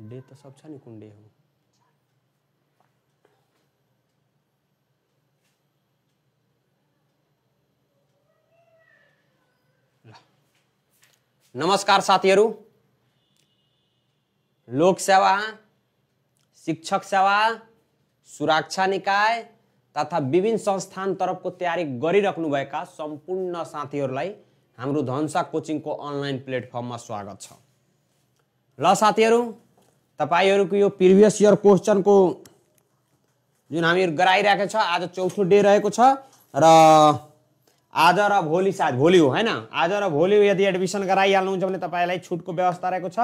Day त सब छ नि कुन डे हो नमस्कार साथीहरु लोक सेवा शिक्षक सेवा सुरक्षा निकाय तथा विभिन्न संस्थान तरफको तयारी गरिराख्नुभएका सम्पूर्ण साथीहरुलाई हाम्रो धनुषा कोचिङको अनलाइन प्लेटफर्ममा स्वागत छ। ल साथीहरु तपाईहरुको यो प्रिभियस इयर क्वेशनको जुन हामीहरु गराइराखेको छ आज चौथो डे रहेको छ र आज र भोलि सायद भोलि हो हैन आज र भोलि यदि एडमिसन गराइहाल्नुहुन्छ भने तपाईलाई छुटको व्यवस्था रहेको छ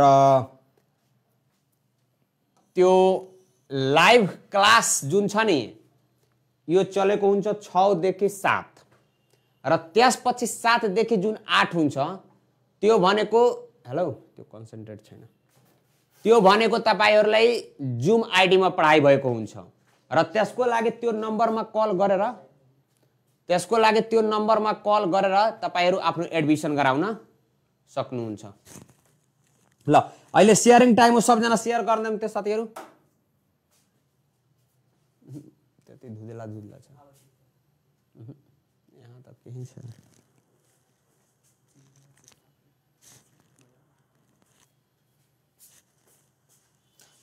र त्यो लाइभ क्लास जुन छ नि यो चलेको हुन्छ 6 देखि 7 र त्यसपछि 7 देखि जुन 8 हुन्छ त्यो भनेको हेलो त्यो कन्सन्ट्रेट छैन त्यो भनेको तपाईहरुलाई जुम आईडी मा पढाइ भएको हुन्छ र त्यसको लागि त्यो नम्बरमा कल गरेर तपाईहरु आफ्नो एडमिसन गराउन सक्नुहुन्छ। ल अहिले शेयरिङ टाइम हो सबजना शेयर गर्दैन त्यो साथीहरु त्यति धुदेला छ यहाँ त केही छैन।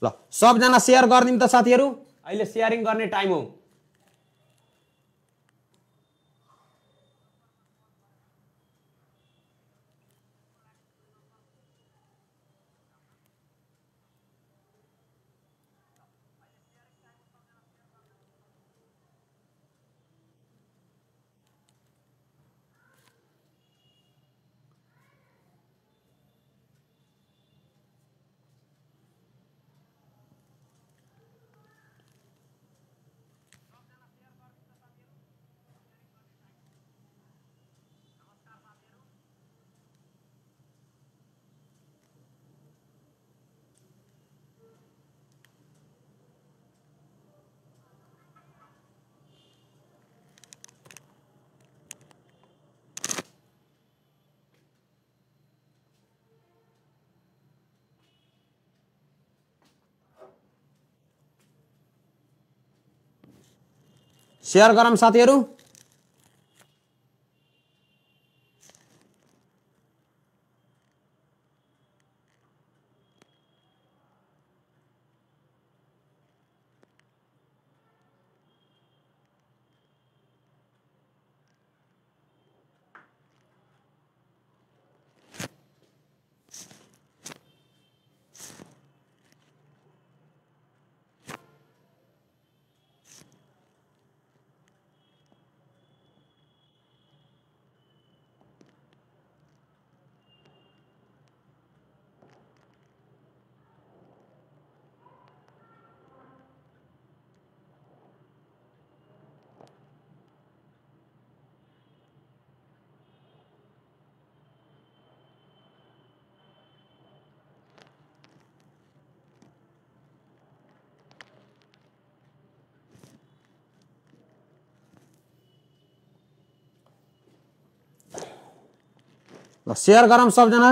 ल सबजना शेयर गर्दिम त साथीहरु अहिले शेयरिङ गर्ने टाइम हो। शेयर गरम साथीहरु ल शेयर गरम सबजना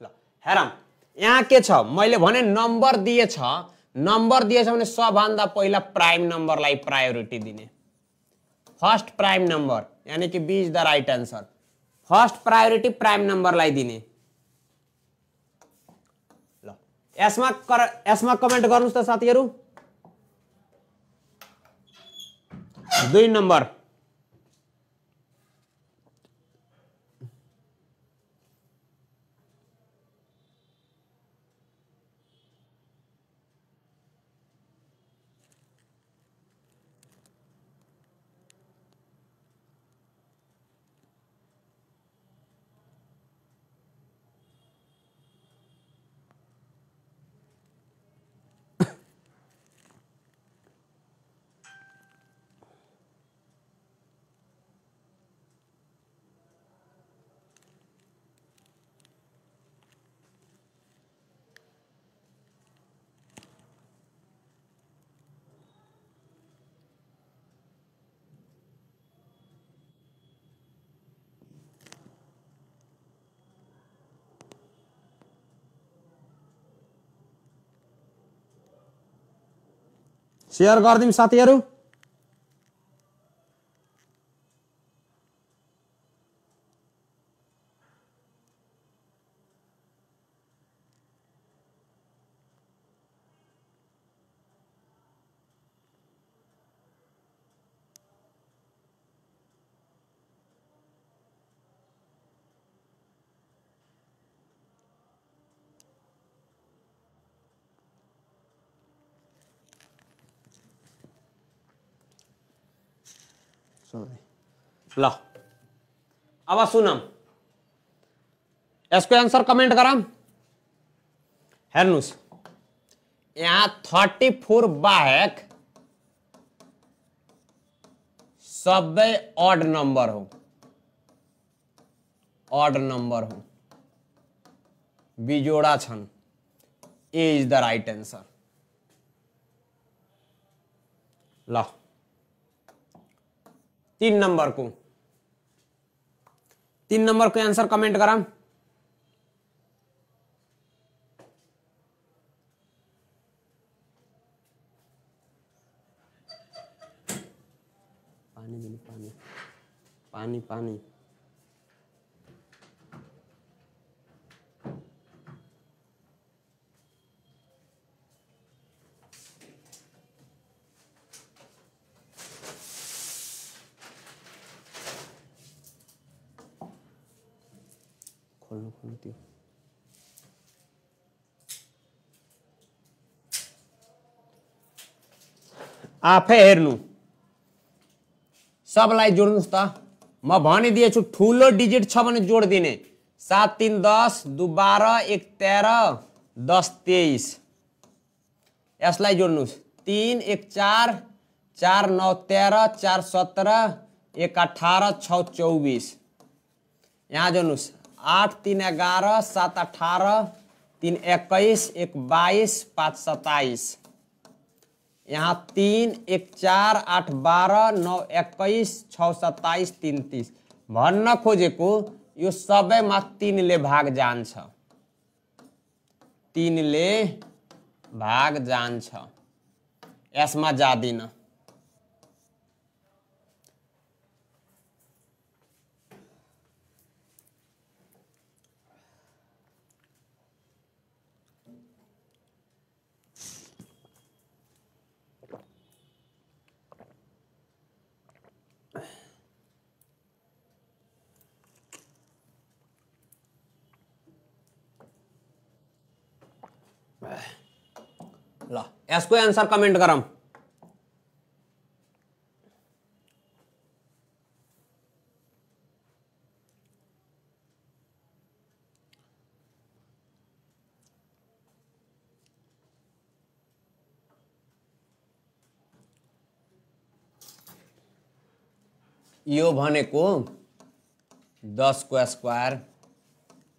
ल हेरम यहाँ के छ मैले भने नम्बर दिएछ भने सबभन्दा पहिला प्राइम नम्बरलाई प्रायोरिटी दिने फर्स्ट प्राइम नम्बर यानी कि B is the right answer first priority prime नम्बरलाई दिने। ल यसमा कमेन्ट गर्नुस् त साथीहरु 2 नम्बर शेयर गरिदिउँ साथीहरू। ल अब सुनम, यसको आंसर कमेन्ट गरम। हेर्नुस्, यहाँ 34 बाहेक सबै ऑड नंबर हो, ऑड नंबर हो, बिजोड़ा छन्। ए इज द राइट आंसर। ल 3 नंबर को, 3 नंबर को आंसर कमेंट करम। पानी मिली, पानी पानी पानी। खोल्नु खोल्नु त्यो आफै हेर्नु, सबलाई जोड्नुस् त। म भनिदिएछु ठुलो डिजिट छ भने जोड दिने। 7 3 10, 2 12, 1 13, 10 23। यसलाई जोड्नुस्। 3 1 4, 4 9 13, 4 17, 1 18, 6 24। यहाँ जोड्नुस्। 8 3 11, 7 18, 3 21, 1 22, 5 27। यहाँ 3 1 4, 8 12, 9 21, 6 27, 3 30। भन्न खोजेको यो सबैमा 3 ले भाग जान्छ, 3 ले भाग जान्छ, यसमा जादिन। ल यसको आंसर कमेन्ट गरम। यो भनेको 10 को स्क्वायर,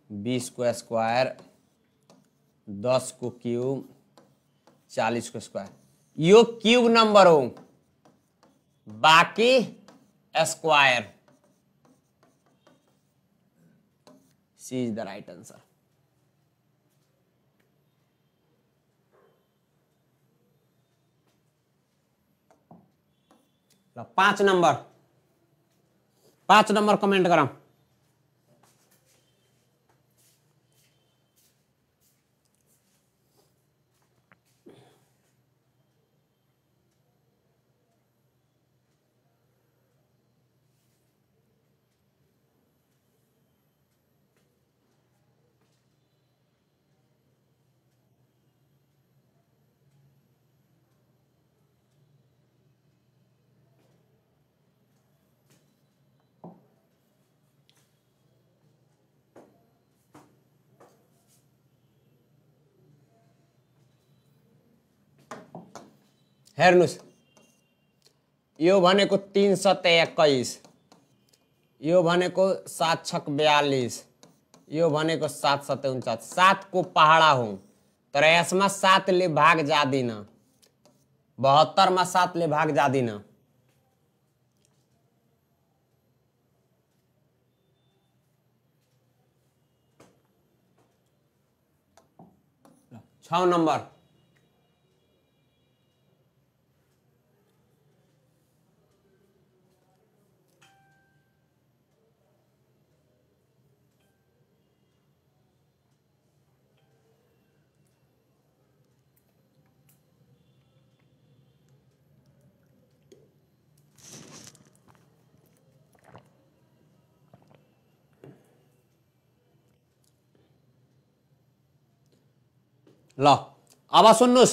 20 को स्क्वायर, 10 को क्यूब, 40 को स्क्वायर। यो क्यूब नंबर हो, बाकी square. C is the right answer. ल 5 नंबर, 5 नंबर कमेंट करम। हेर्नुस्, यो भनेको 3 7 21, यो भनेको 7 6 42, यो भनेको 7 7 49। 7 को पहाड़ा हो, तर यसमा 7 ले भाग जादिन। 72 मा 7 ले भाग जादिन। छ नंबर, ल अब सुन्नुस्,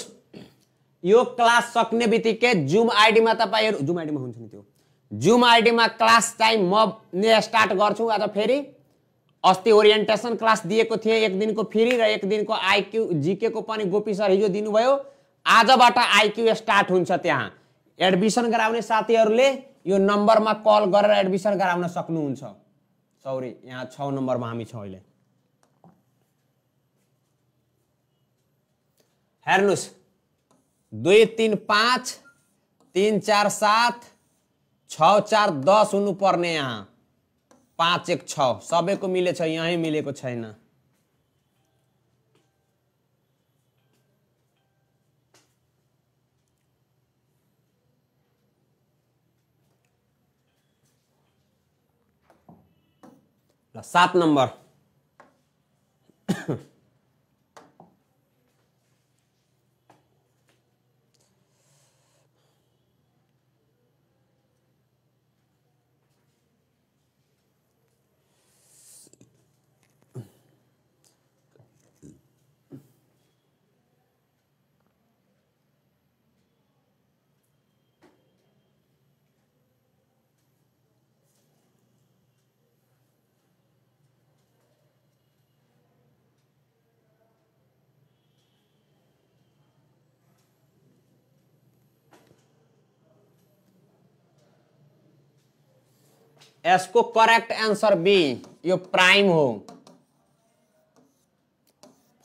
यो क्लास सक्ने बित्तिकै जुम आइडीमा तपाईहरु जुम आइडीमा हुन्छ नि, त्यो जुम आइडीमा क्लास चाहिँ म ने स्टार्ट गर्छु। आज फेरि अस्ति ओरिएन्टेसन क्लास दिएको थिए, एक दिनको फ्री र एक दिनको आईक्यू जीके को पनि गोपी सर हिजो दिनुभयो। आजबाट आईक्यू स्टार्ट हुन्छ। त्यहाँ एडमिसन गराउने साथीहरूले यो नम्बरमा कल गरेर एडमिसन गराउन सक्नुहुन्छ। सरी, यहाँ 6 नम्बरमा हामी छौं अहिले। हेर्नुस्, 2 3 5 3 4 7 6 4 10 हुनु पर्ने, यहाँ 5 1 6 सबैको मिलेछ, यही मिलेको छैन। ल 7 नम्बर यसको करेक्ट आंसर बी, यो प्राइम हो।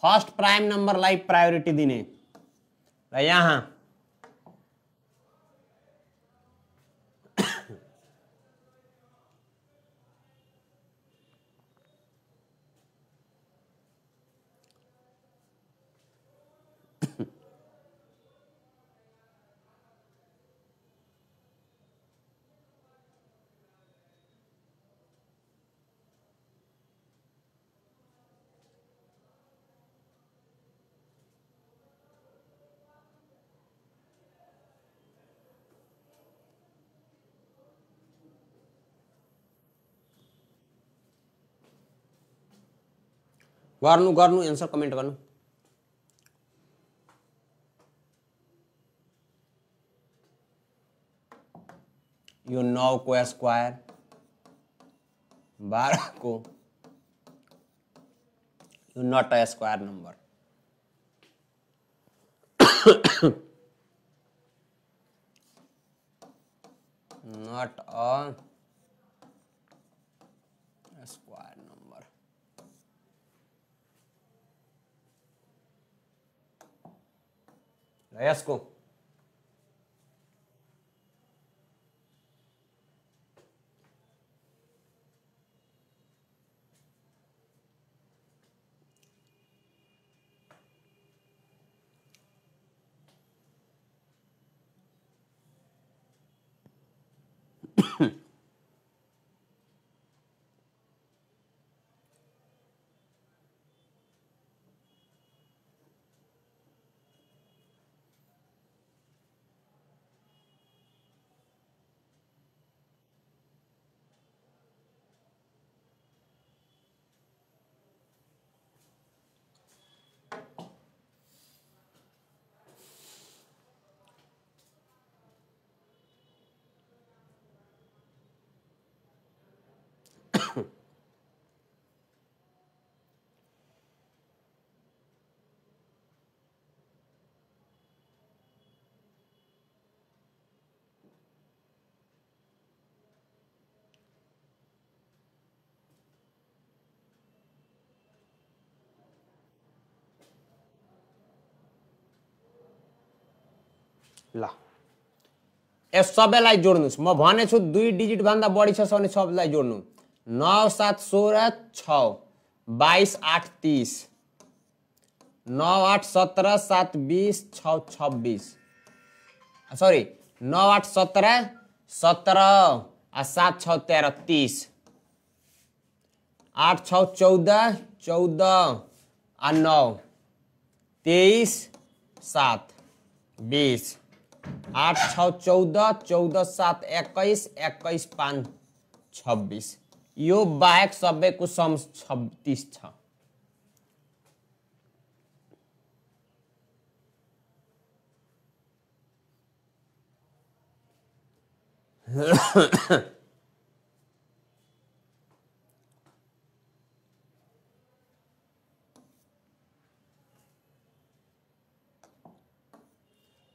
फर्स्ट प्राइम नम्बरलाई प्रायोरिटी दिने। र यहाँ गर्नु एन्सर कमेन्ट गर्नु। यो 9 को स्क्वायर, 12 को, यो not a square number. Not a square number. यसको ल यस सबैलाई जोड्नुस्। म भनेछु 2 डिजिट भन्दा बढी छ भने सबैलाई जोड्नु। 9 7 16 6 22 8 30 9 8 17 7 20 6 26 सॉरी 9 8 17 17 7 6 13 30 8 6 14 14 9 23 7 20 8 6 14 14 7 21 21 5 26 यो बाहेक सबैको सम 36 छ।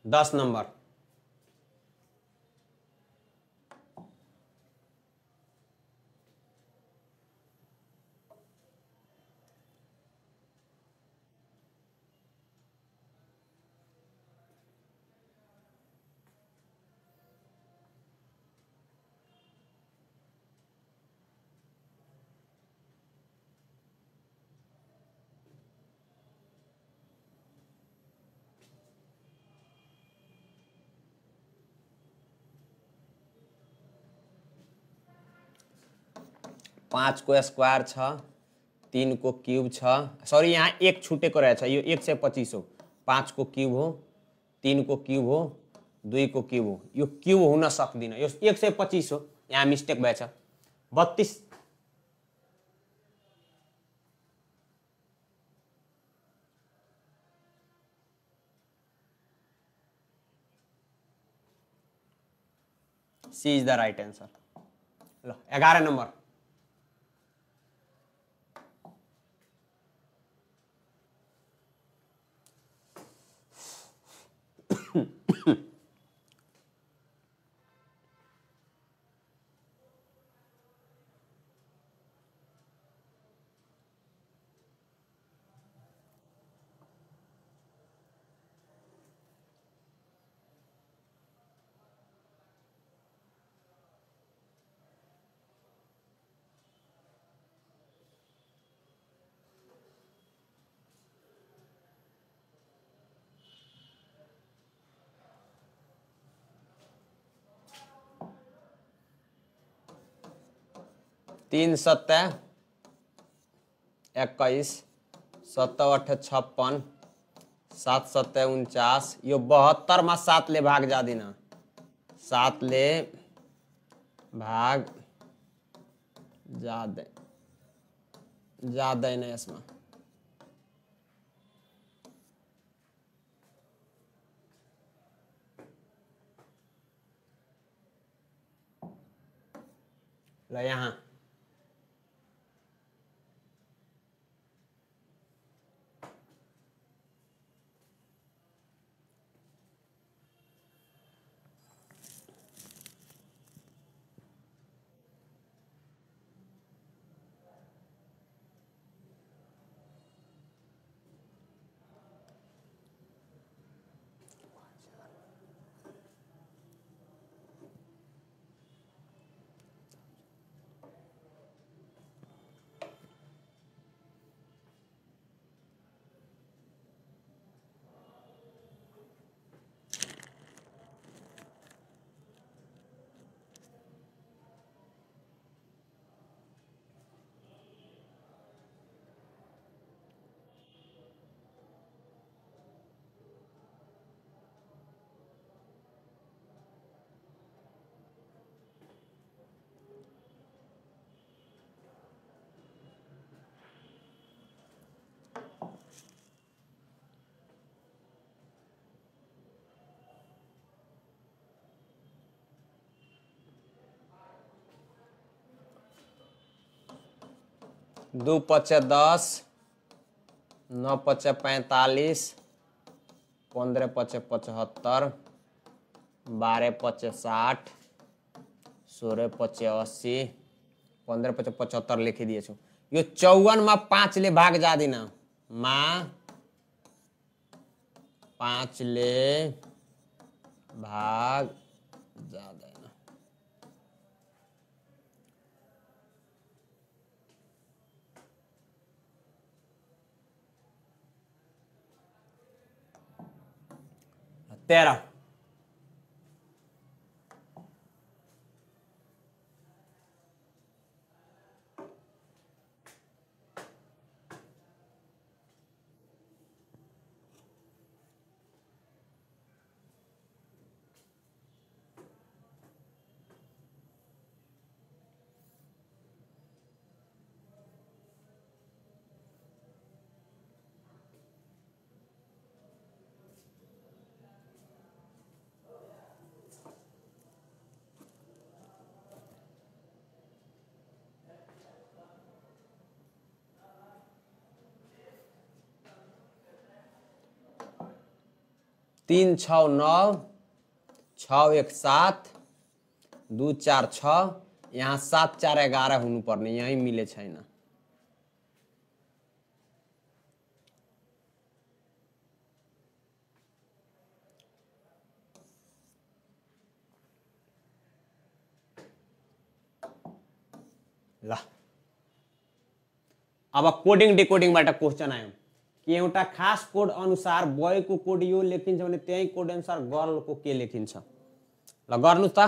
10 नंबर। पाँच को स्क्वायर छ, 3 को क्यूब छ, सॉरी यहाँ एक छुटेको रहेछ, यो 125 हो। 5 को क्यूब हो, 3 को क्यूब हो, 2 को क्यूब हो, यो क्यूब हुन सक्दिन, यो 125 हो, यहाँ मिस्टेक भएछ। 32 C is the right answer. ल 11 नंबर। तीन सत्ता 21, 7 8 56, 7 7 49, यो 72 मा 7 ले भाग जादिन, 7 ले भाग जादैन यसमा। ल यहाँ 2 पचे 10, 9 पचे 45, 15 पचे 75, 12 पचे 60, 16 पचे 80, 15 पचे 75 लेखिदिएछु। यो 54 मा 5 ले भाग जादिन, मा 5 ले भाग जादैन। तेरा 3 6 9 6 1 7 2 4 6 यहाँ 7 4 11 हुनुपर्ने यही मिले छैन। ल अब कोडिङ डिकोडिङबाट क्वेसन आयो कि एउटा खास कोड अनुसार बोयको कोड यो लेखिन्छ भने त्यही कोड अनुसार गर्लको के लेखिन्छ। ल गर्नुस् त।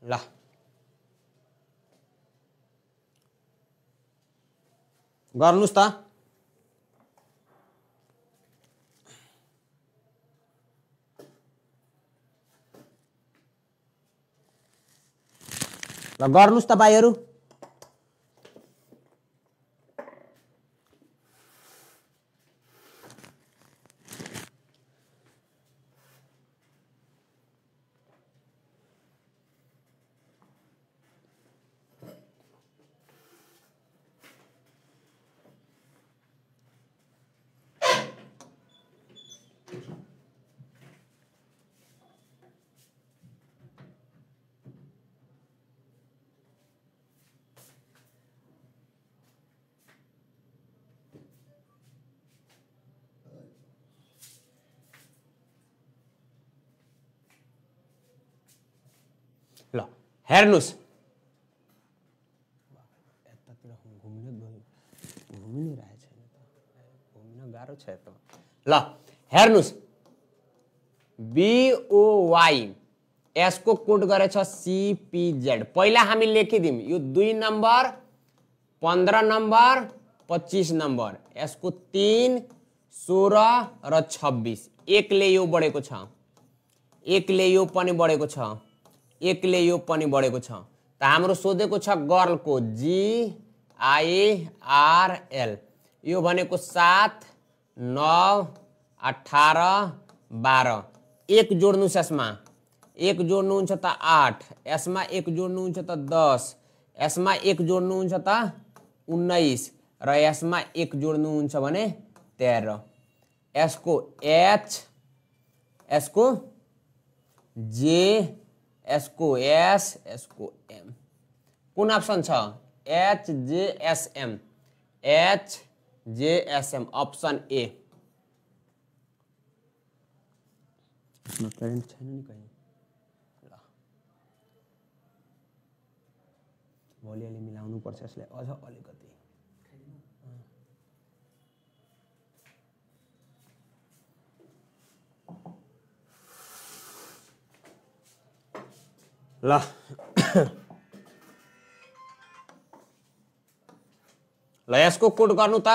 ल गर्नुस् त। ल गर्नुस् त भाइहरु। ल हेर्नुस् यतातिर घुम्न गयो घुमिनु रहेछ नि त घुम्न गाह्रो छ त। ल हेर्नुस् BOY यसको कोड गरेछ CPZ। पहिला हामी लेखिदिम यो 2 नम्बर 15 नम्बर 25 नम्बर यसको 3 16 र 26 एकले यो बढेको छ एकले यो पनि बढेको छ एकले यो पनि बढेको छ। त हाम्रो सोधेको छ गर्लको GIRL यो भनेको 7 9 18 12 एक जोड्नुस् यसमा एक जोड्नुहुन्छ त 8 यसमा एक जोड्नुहुन्छ त 10 यसमा एक जोड्नुहुन्छ त 19 र यसमा एक जोड्नुहुन्छ भने 13 यसको H यसको J यसको S यसको M कुन अप्सन छ HJSM HJSM अप्सन A। यसमा करेन्ट छैन नि कहीं। ल भोलि अलि मिलाउनु पर्छ यसलाई अझ अलिकति। ल ल यसको कोड गर्नु त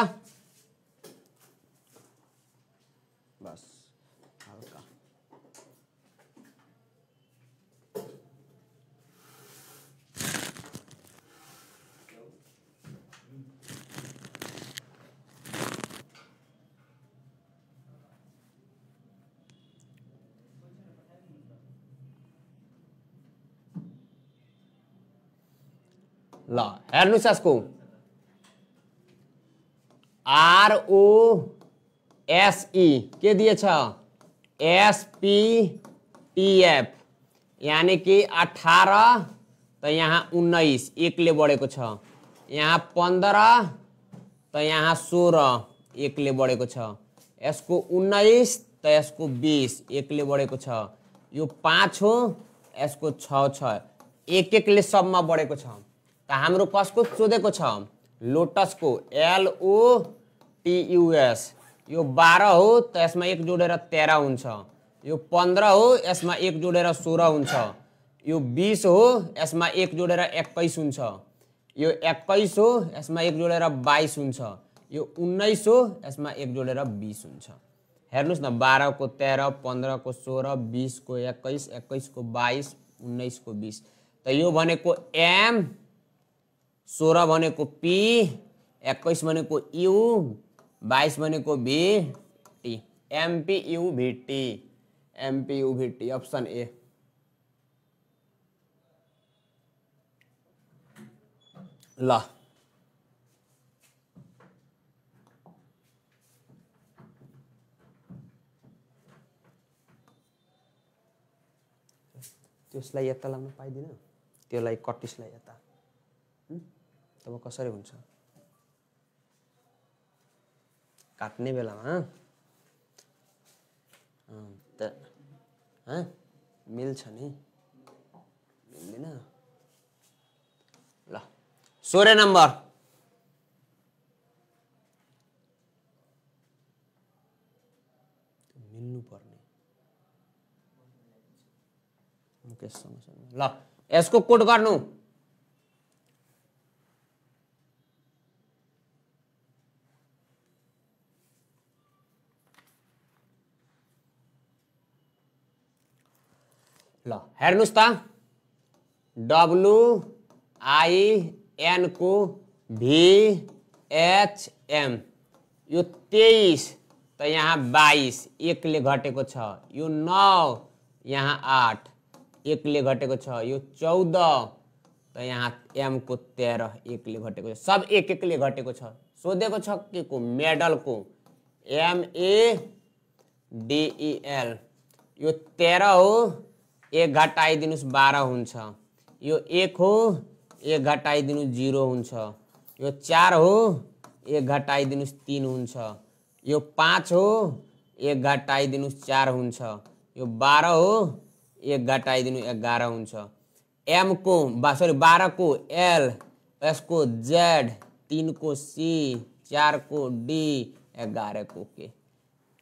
बस हल्का। ल हेर्नुस् यसको ROSE के दिएछ SPTF यानी कि 18 त यहाँ 19 एकले बढेको छ यहाँ 15 त यहाँ 16 एकले बढेको छ यसको 19 त यसको 20 एकले बढेको छ यो 5 हो यसको 6 छ एक एकले सबमा बढेको छ। त हाम्रो कसको सोधेको छ लोटसको LOTUS यो 12 हो त यसमा एक जोडेर 13 हुन्छ यो 15 हो यसमा एक जोडेर 16 हुन्छ यो 20 हो यसमा एक जोडेर 21 हुन्छ यो 21 हो यसमा एक जोडेर 22 हुन्छ यो 19 हो यसमा एक जोडेर 20 हुन्छ। हेर्नुस् न 12 को 13 15 को 16 20 को 21 21 को 22 19 को 20 त यो भनेको M 16 भनेको P 21 भनेको U 22 भनेको VT MPUVT MPUVT option A. ल त्यसलाई यता लाउन पाइदिन, त्यसलाई 31 लाई यता, तब कसरी हुन्छ? काट्ने बेलामा मिल्छ नि, मिल्दैन। ल 16 नम्बर, मिल्नु पर्ने मुकेशसँग। ल यसको कोड गर्नु। ल हेर्नुस् त, WIN को VHM यो 23 त यहाँ 22 1 ले घटेको छ, यो 9 यहाँ 8 1 ले घटेको छ, यो 14 त यहाँ M को 13 1 ले घटेको छ, सब 1 1 ले घटेको छ। सोधेको छ के को? मेडल को। MEDEL यो 13 हो, 1 घटाइदिनुस् 12 हुन्छ, यो 1 हो, 1 घटाइदिनुस् 0 हुन्छ, यो 4 हो, 1 घटाइदिनुस् 3 हुन्छ, यो 5 हो, 1 घटाइदिनुस् 4 हुन्छ, यो 12 हो, 1 घटाइदिनु 11 हुन्छ। M को 12 को L, S को Z, 3 को C, 4 को D, 11 को K,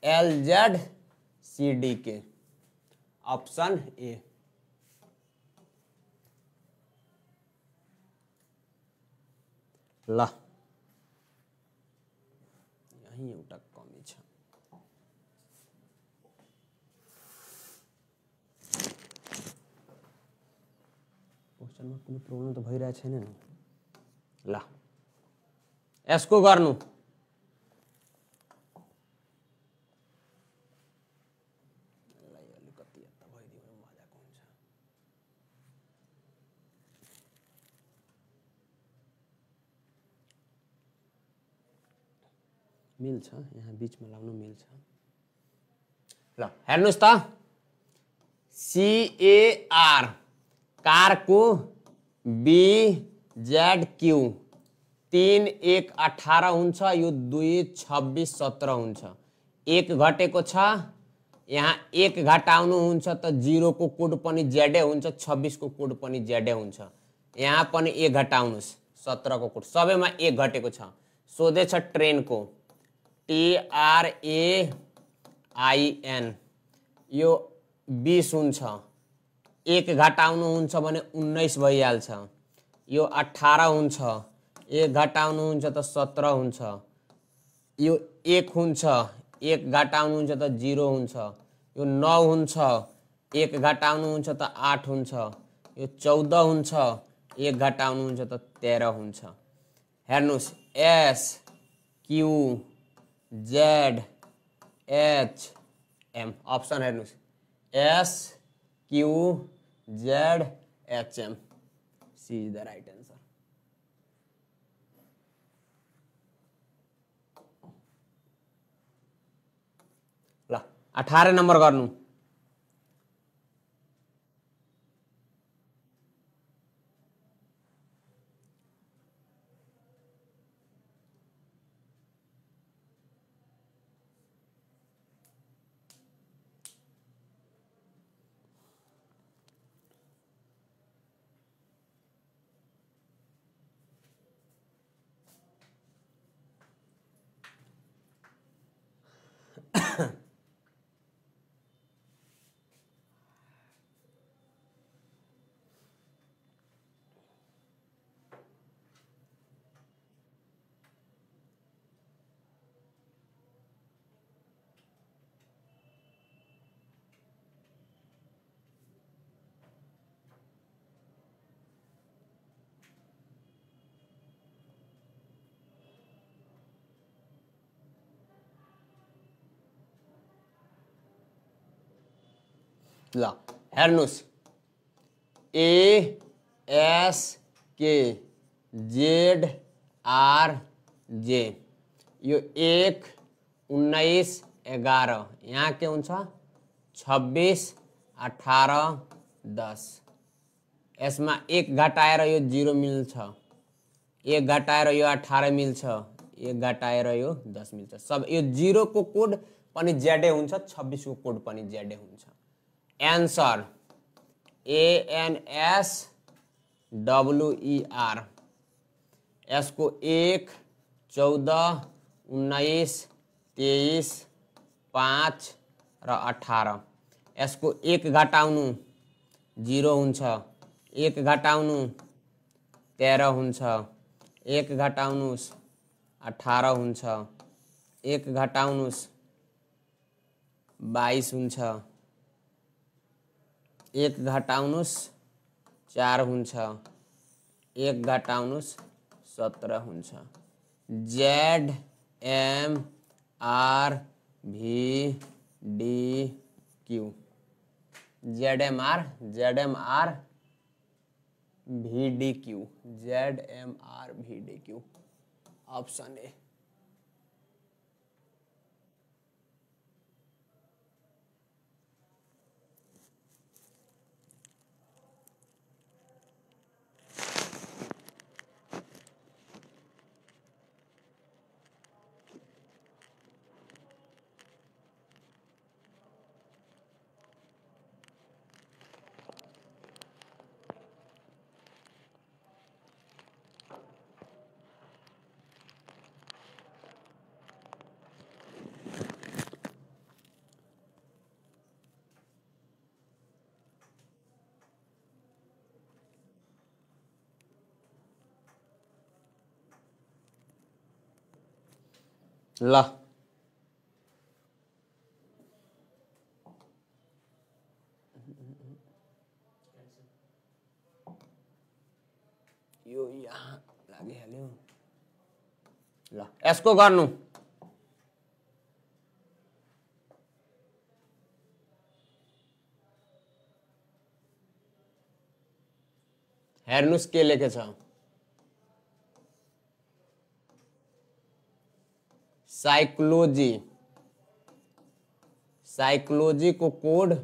LZCD के ऑप्शन ए। ल यही एउटा कमी छ। क्वेशनमा कुनै प्रब्लम त भइरहेको छैन नि। ल यसको गर्नु। मिल्छ, यहाँ बीचमा लाउनु मिल्छ। ल हेर्नुस् त, CAR कार को BZQ 3 1 18 हुन्छ, यो 2 26 17 हुन्छ, 1 घटेको छ, यहाँ 1 घटाउनु हुन्छ त 0 को कोड पनि Z हुन्छ, 26 को कोड पनि Z हुन्छ, यहाँ पनि 1 घटाउनुस् 17 को कोड, सबैमा 1 घटेको छ। सोधे छ ट्रेन को TRAIN यो 20 हुन्छ, 1 घटाउनु हुन्छ भने 19 भइहाल्छ, यो 18 हुन्छ, 1 घटाउनु हुन्छ त 17 हुन्छ, यो 1 हुन्छ, 1 घटाउनु हुन्छ त 0 हुन्छ, यो 9 हुन्छ, 1 घटाउनु हुन्छ त 8 हुन्छ, यो 14 हुन्छ, 1 घटाउनु हुन्छ त 13 हुन्छ। हेर्नुस् SQZHM ऑप्शन हेर्नुस्, SQZHM C is the right answer। ल 18 नम्बर गर्नु। ल हेर्नुस् ASKZRJ यो 1 19 11 यहाँ के हुन्छ 26 18 10 यसमा 1 घटाएर यो 0 मिल्छ 1 घटाएर यो 18 मिल्छ 1 घटाएर यो 10 मिल्छ सब यो 0 को कोड पनि जेडे हुन्छ 26 को कोड पनि जेडे हुन्छ एन्सर ANSWER यसको 1 14 19 23 5 र 18 यसको 1 घटाउनु 0 हुन्छ 1 घटाउनु 13 हुन्छ 1 घटाउनुस् 18 हुन्छ 1 घटाउनुस् 22 हुन्छ 1 घटाउनुस् 4 हुन्छ 1 घटाउनुस् 17 हुन्छ ZMRVDQ ZMRVDQ ऑप्शन ए ल यो यहाँ लागिहाल्यो ल यसको गर्नु हेर्नुस् के लेखेछ साइकोलॉजी को कोड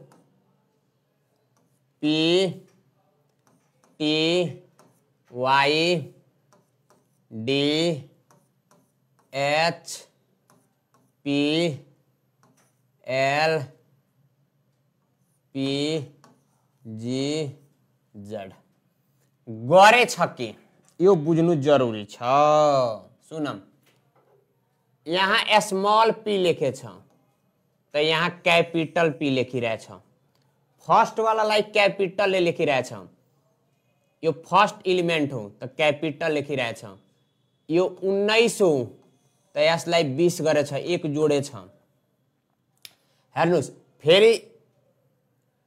PTYDHPLPGZ गरे छ कि यो बुझ्नु जरुरी छ सुनम यहाँ स्मॉल p लेखे छ तो यहाँ कैपिटल P लेखिरहेछ फर्स्ट वालालाई कैपिटल ले लेखिरहेछ यो फर्स्ट एलिमेंट हो तो कैपिटल लेखिरहेछ यो 19 हो तो यसलाई 20 गरेछ 1 जोडेछ हेर्नुस् फेरि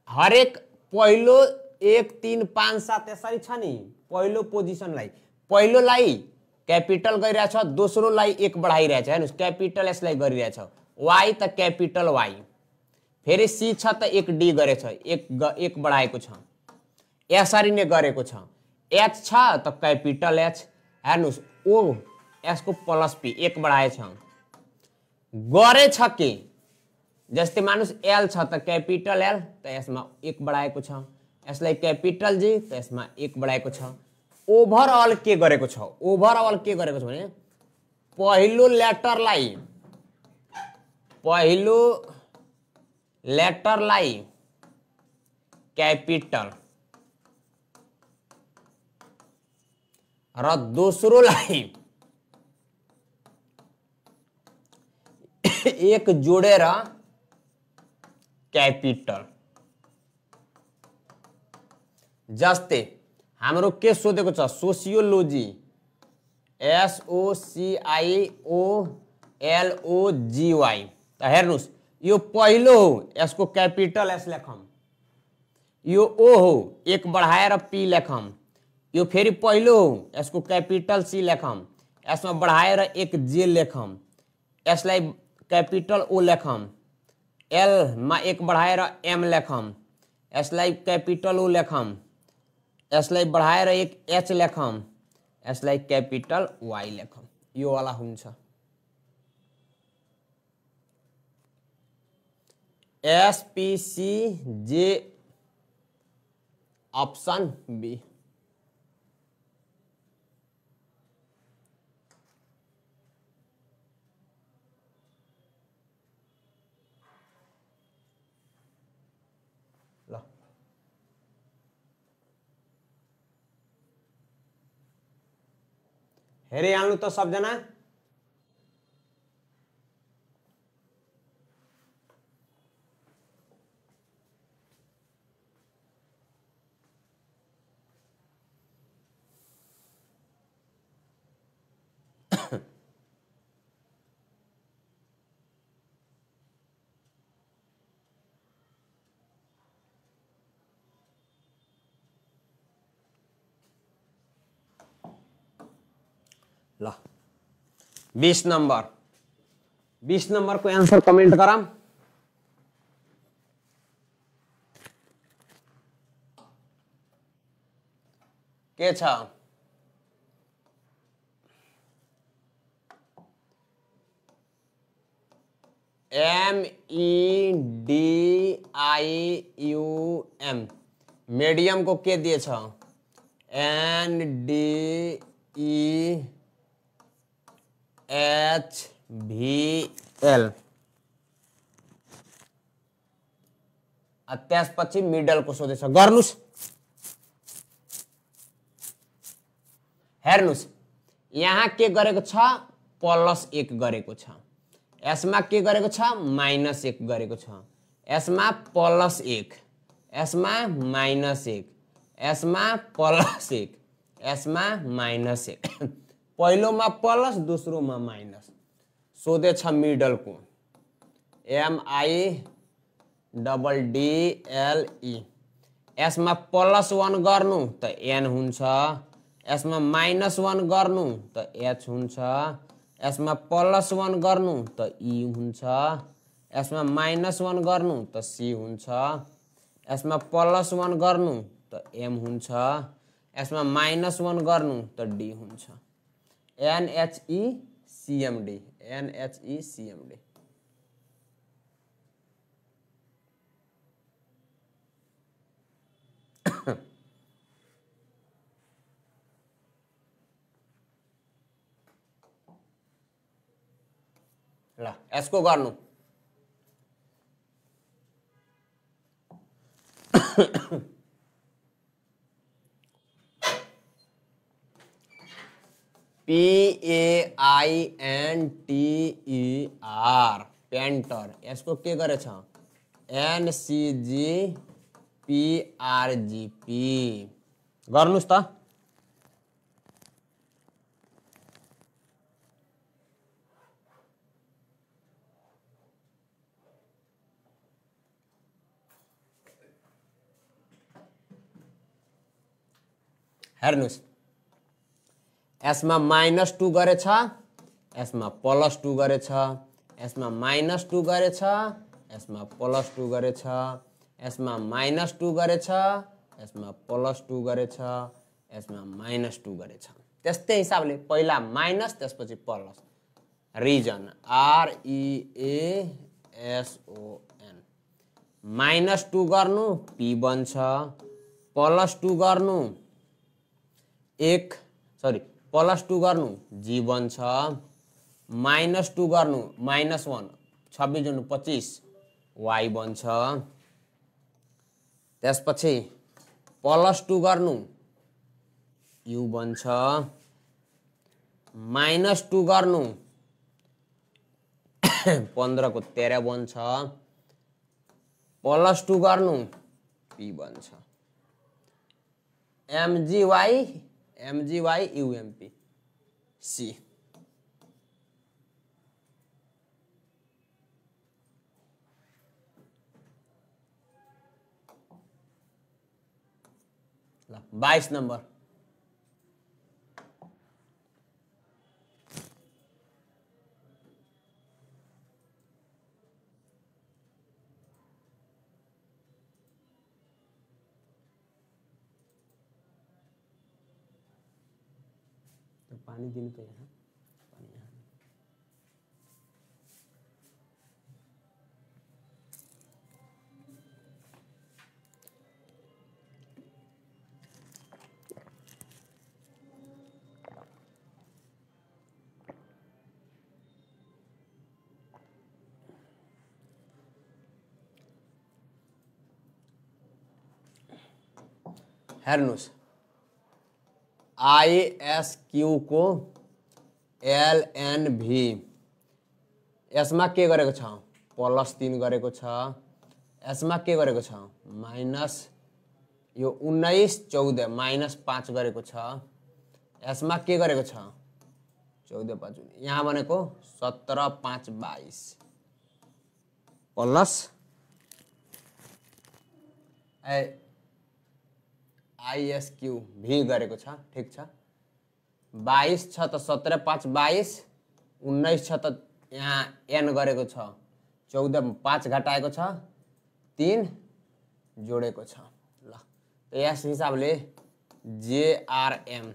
हरेक पहिलो 1 3 5 7 यसरी छ नि पहिलो पोजिसनलाई पहिलोलाई कैपिटल गरिरहेछ दोस्रोलाई 1 बढाइरहेछ हेर्नुस् कैपिटल यसलाई गरिरहेछ y त कैपिटल y फेरि c छ त 1 d गरेछ 1 बढाएको छ यसरी नै गरेको छ h छ त कैपिटल h हेर्नुस् o यसको प्लस p 1 बढाएछ गरेछ के जस्तै मानुस l छ त कैपिटल l त यसमा 1 बढाएको छ यसलाई कैपिटल g त यसमा 1 बढाएको छ ओभरअल के गरेको छ ओभरअल के गरेको छ भने पहिलो लेटरलाई कैपिटल र दोस्रोलाई 1 जोडेर कैपिटल जस्तै हाम्रो के सोधेको छ सोसियोलोजी SOCIOLOGY त हेर्नुस् यो पहिलो हो यसको कैपिटल S लेखम यो O हो 1 बढाएर P लेखम यो फेरि पहिलो हो यसको कैपिटल C लेखम यसमा बढाएर 1 J लेखम यसलाई कैपिटल O लेखम L मा 1 बढाएर M लेखम यसलाई क्यापिटल उ लेखम, यसलाई बढाएर एक एच लेखम, यसलाई क्यापिटल वाई लेखम, यो वाला हुन्छ। एसपीसीजे ऑप्शन बी। ल हेरिहाल्नु त सबजना। ल 20 नंबर, 20 नंबर को आंसर कमेंट करम। के छ? MEDIUM मीडियम को के दिए छ? NDEHVL। त्यसपछि मिडल को सोधेछ, गर्नुस्। हेर्नुस् यहाँ के गरेको छ? +1 गरेको छ। यसमा के गरेको छ? -1 गरेको छ। यसमा +1, यसमा -1, यसमा +1, यसमा -1। पहिलोमा प्लस, दोस्रोमा माइनस। सोधेछ मिडल को, MIDDLE। यसमा +1 गर्नु त n हुन्छ, यसमा -1 गर्नु त h हुन्छ, यसमा +1 गर्नु त e हुन्छ, यसमा -1 गर्नु त c हुन्छ, यसमा +1 गर्नु त m हुन्छ, यसमा -1 गर्नु त d हुन्छ। NHECMD, NHECMD। ल यसको गर्नु। PAINTER painter. यसको के गरेछ? NCGPRGP। गर्नुस् त। हेर्नुस् यसमा -2 गरेछ, यसमा +2 गरेछ, यसमा -2 गरेछ, यसमा +2 गरेछ, यसमा -2 गरेछ, यसमा +2 गरेछ, यसमा -2 गरेछ। त्यस्तै हिसाबले पहिला माइनस त्यसपछि प्लस। Reason REASON। -2 गर्नु P बन्छ, +2 गर्नु +2 गर्नु G बन्छ, -2 गर्नु -1 26 × 25 Y बन्छ। त्यसपछि +2 गर्नु U बन्छ, -2 गर्नु 15 को 13 बन्छ, +2 गर्नु P बन्छ। MGYUMP C। ल 22 नंबर। तो पानी दिनु त यहाँ पानी यहाँ हेर्नुहोस् ISQ को LNV यसमा के गरेको छ +3 गरेको छ यसमा के गरेको छ माइनस यो 19 14 -5 गरेको छ यसमा के गरेको छ 14 5 यहाँ भनेको 17 5 22 प्लस ISQ भी गरेको छ ठीक छ 22 छ त 17 5 22 19 छ त यहाँ n गरेको छ 14 5 घटाएको छ 3 जोडेको छ ल त यस हिसाबले JRM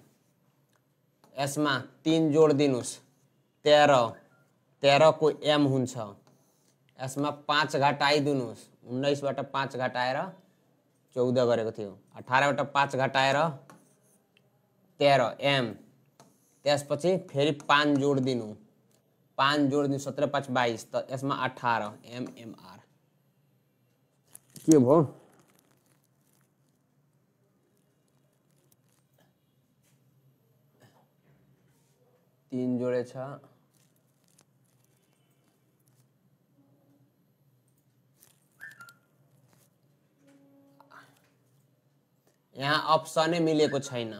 यसमा 3 जोड दिनुस् 13 13 को m हुन्छ यसमा 5 घटाइदिनुस् 19 बाट 5 घटाएर 14 गरेको थियो 18 बाट 5 घटाएर 13 m त्यसपछि फेरि 5 जोड दिनु 5 जोड दिनु 17 5 22 त यसमा 18 mmR के भयो 3 जोडे छ यहाँ अप्सनै मिलेको छैन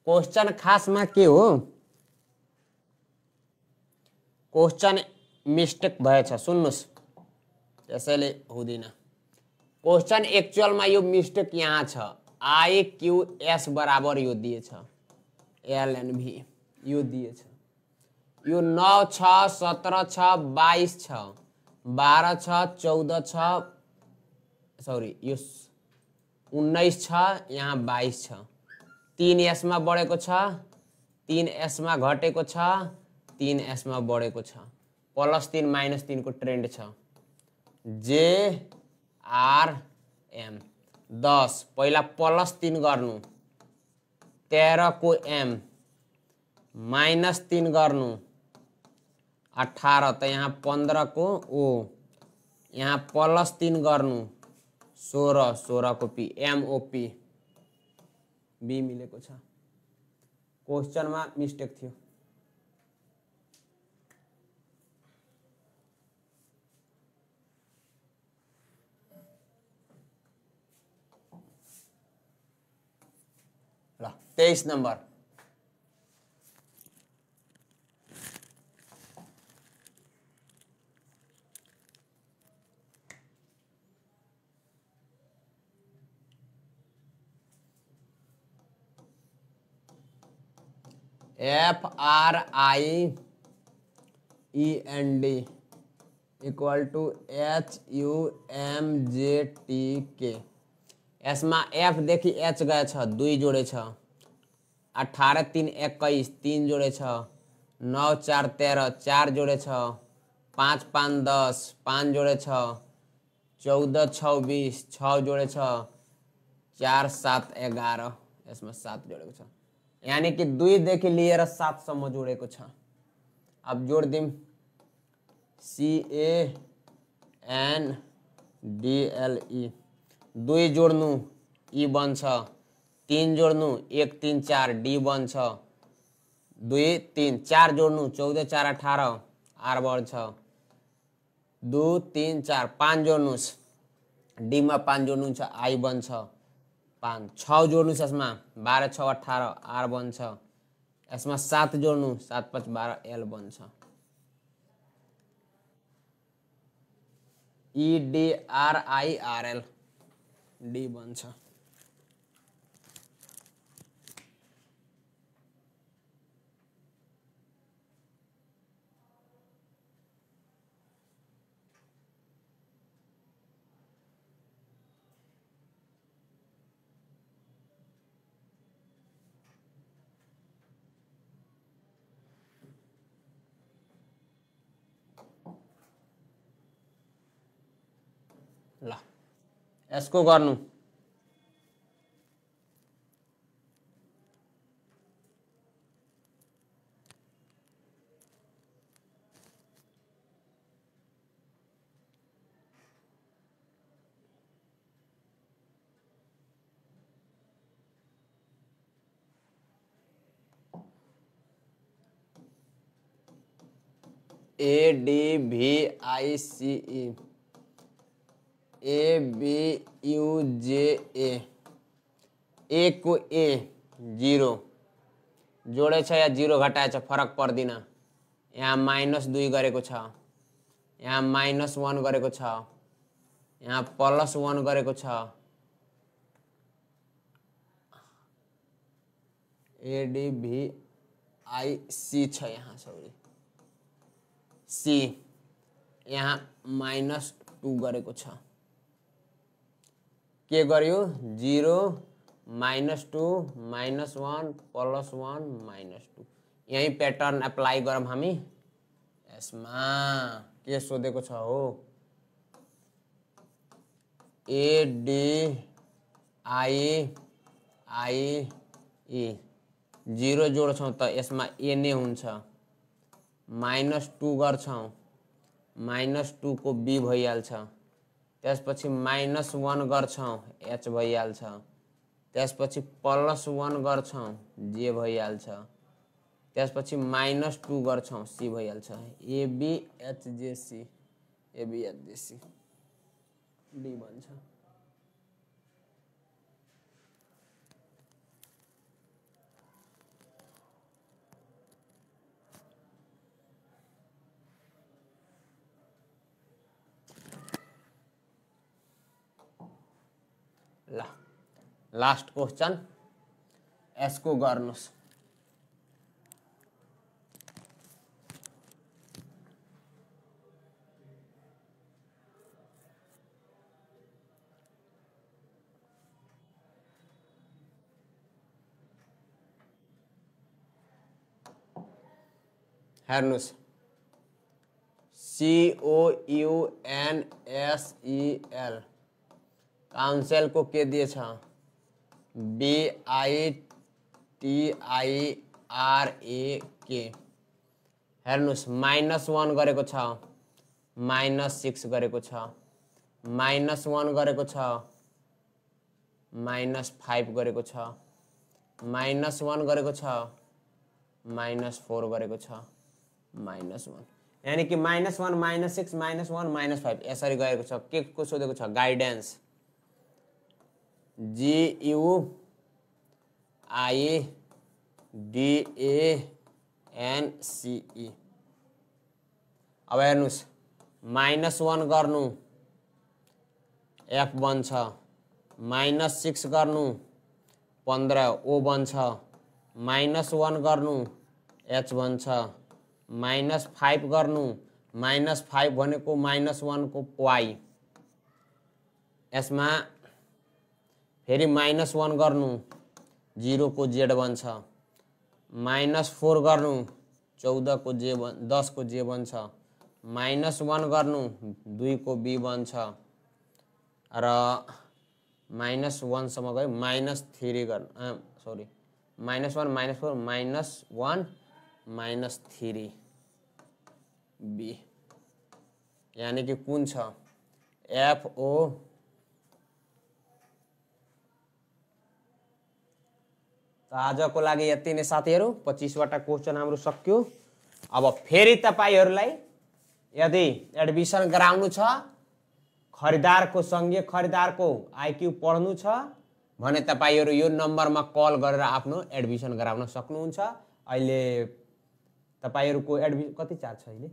क्वेश्चन खासमा के हो क्वेश्चन मिस्टेक भएछ सुन्नुस् त्यसैले हुँदैन क्वेश्चन एक्चुअलमा यो मिस्टेक यहाँ छ IQS बराबर यो दिएछ LNV यो दिएछ यो 9 छ 17 छ 22 छ 12 छ 14 छ सॉरी यो 19 छ यहाँ 22 छ 3 यसमा बढेको छ 3 यसमा घटेको छ 3 यसमा बढेको छ +3 -3 को ट्रेन्ड छ JRM 10 पहिला +3 गर्नु 13 को m -3 गर्नु 18 त यहाँ 15 को O यहाँ +3 गर्नु 16 16 को P MOP B मिलेको छ क्वेश्चनमा मिस्टेक थियो ल 23 number FRIEND equal to HUMJTK यसमा F देखि H गए छ 2 जोडे छ 18 3 21 3 जोडे छ 9 4 13 4 जोडे छ 5 5 10 5 जोडे छ 14 6 20 6 जोडे छ 4 7 11 यसमा 7 जोडेको छ यानी कि 2 देखि लिएर 7 सम्म जोडेको छ अब जोड दिम CANDLE 2 जोड्नु E बन्छ 3 जोड्नु 1 3 4 D बन्छ 2 3 4 जोड्नु 14 4 18 R बन्छ 2 3 4 5 जोड्नुस् D मा 5 जोड्नु छ I बन्छ 5 6 जोड्नुस् यसमा 12 6 18 R बन्छ यसमा 7 जोड्नु 7 5 12 L बन्छ EDRIRL D बन्छ यसको गर्नु ADVICE ABUJA A को A 0 जोडे छ या 0 घटाएछ फरक पर्दिन। यहाँ -2 गरेको छ, यहाँ -1 गरेको छ, यहाँ +1 गरेको छ। ADVIC छ यहाँ सबै C यहाँ -2 गरेको छ। के गर्यो 0 -2 -1 +1 -2 यही पैटर्न अप्लाई गरौँ हामी। यसमा के सोधेको छ हो ADIE 0 जोड्छौं त यसमा A नै हुन्छ। -2 गर्छौं -2 को B भइहाल्छ। त्यसपछि -1 गर्छौं H भइहाल्छ। त्यसपछि +1 गर्छौं J भइहाल्छ। त्यसपछि -2 गर्छौं C भइहाल्छ। ABHJC ABHJC D भन्छ। ल लास्ट क्वेश्चन यसको गर्नुस्। हेर्नुस् COUNSEL काउन्सिल को के दिएछ BITIRAK हेर्नुस् -1 गरेको छ -6 गरेको छ -1 गरेको छ -5 गरेको छ -1 गरेको छ -4 गरेको छ -1 यानी कि -1 -6 -1 -5 यसरी गएको छ। के को सोधेको छ गाइडेन्स GUIDANCE। अब हेर्नुस् -1 गर्नु F बन्छ, -6 गर्नु 15 O बन्छ, -1 गर्नु H बन्छ, -5 गर्नु -5 भनेको -1 को Y। यसमा फेरि -1 गर्नु 0 को Z बन्छ, -4 गर्नु 14 को J 10 को J बन्छ, -1 गर्नु 2 को B बन्छ र -1 सम्म गयो -3 गर्नु सरी -1 -4 -1 -3 B यानी कि कुन छ FO त आजको लागि यति नै साथीहरु 25 वटा क्वेशन हाम्रो सक्यो। अब फेरि तपाईहरुलाई यदि एडमिसन गराउनु छ खरिदारको सँगै खरिदारको आईक्यू पढ्नु छ भने तपाईहरु यो नम्बरमा कल गरेर आफ्नो एडमिसन गराउन सक्नुहुन्छ। अहिले तपाईहरुको एडमिसन कति चार्ज छ अहिले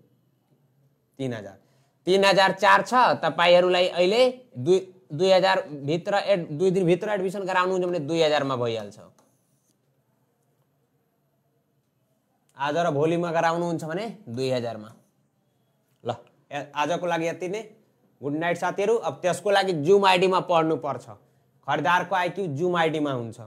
3000 छ। तपाईहरुलाई अहिले 2000 भित्र 2 दिन भित्र एडमिसन गराउनुहुन्छ भने 2000 मा भइहाल्छ। आज र भोलिमा गराउनुहुन्छ भने 2000 मा। ल आजको लागि यति नै। गुड नाइट साथीहरु। अब त्यसको लागि जुम आईडी मा पढ्नु पर्छ। खरिदारको आईक्यू जुम आईडी मा हुन्छ।